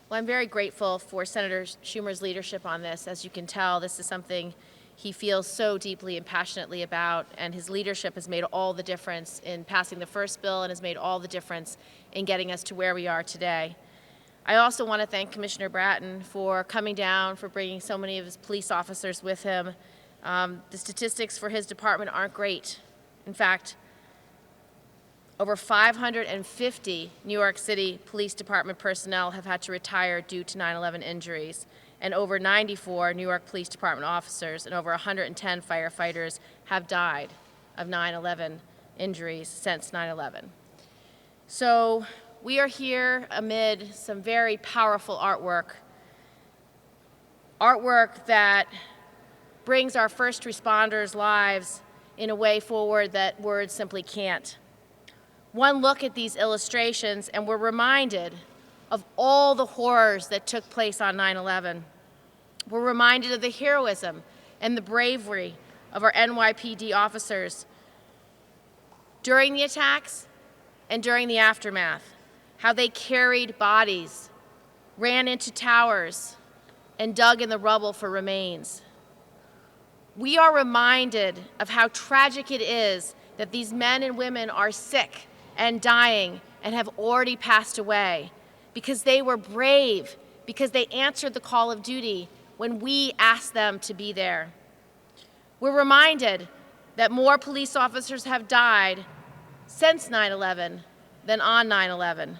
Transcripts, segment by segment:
Well, I'm very grateful for Senator Schumer's leadership on this. As you can tell, this is something he feels so deeply and passionately about, and his leadership has made all the difference in passing the first bill and has made all the difference in getting us to where we are today. I also want to thank Commissioner Bratton for coming down, for bringing so many of his police officers with him. The statistics for his department aren't great. In fact, over 550 New York City Police Department personnel have had to retire due to 9/11 injuries, and over 94 New York Police Department officers and over 110 firefighters have died of 9/11 injuries since 9/11. So we are here amid some very powerful artwork that brings our first responders' lives in a way forward that words simply can't. One look at these illustrations and we're reminded of all the horrors that took place on 9/11. We're reminded of the heroism and the bravery of our NYPD officers during the attacks and during the aftermath, how they carried bodies, ran into towers, and dug in the rubble for remains. We are reminded of how tragic it is that these men and women are sick and dying and have already passed away because they were brave, because they answered the call of duty when we asked them to be there. We're reminded that more police officers have died since 9/11 than on 9/11.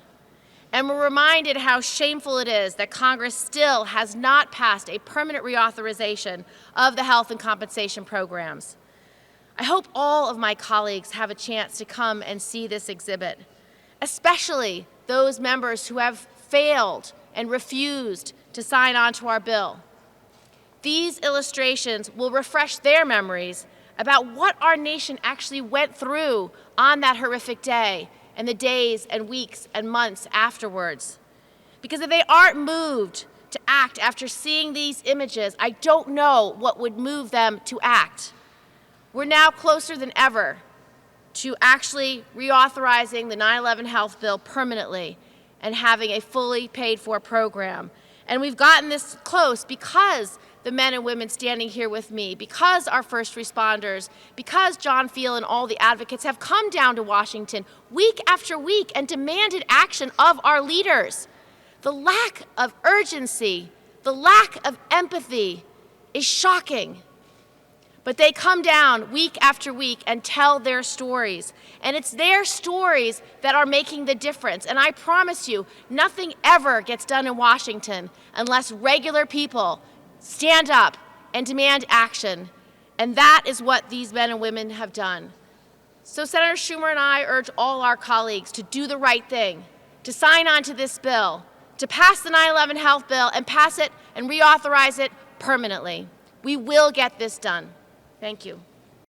And we're reminded how shameful it is that Congress still has not passed a permanent reauthorization of the health and compensation programs. I hope all of my colleagues have a chance to come and see this exhibit, especially those members who have failed and refused to sign on to our bill. These illustrations will refresh their memories about what our nation actually went through on that horrific day and the days and weeks and months afterwards. Because if they aren't moved to act after seeing these images, I don't know what would move them to act. We're now closer than ever to actually reauthorizing the 9/11 health bill permanently and having a fully paid for program. And we've gotten this close because the men and women standing here with me, because our first responders, because John Field and all the advocates have come down to Washington week after week and demanded action of our leaders. The lack of urgency, the lack of empathy is shocking. But they come down week after week and tell their stories. And it's their stories that are making the difference. And I promise you, nothing ever gets done in Washington unless regular people stand up and demand action. And that is what these men and women have done. So Senator Schumer and I urge all our colleagues to do the right thing, to sign on to this bill, to pass the 9/11 health bill and pass it and reauthorize it permanently. We will get this done. Thank you.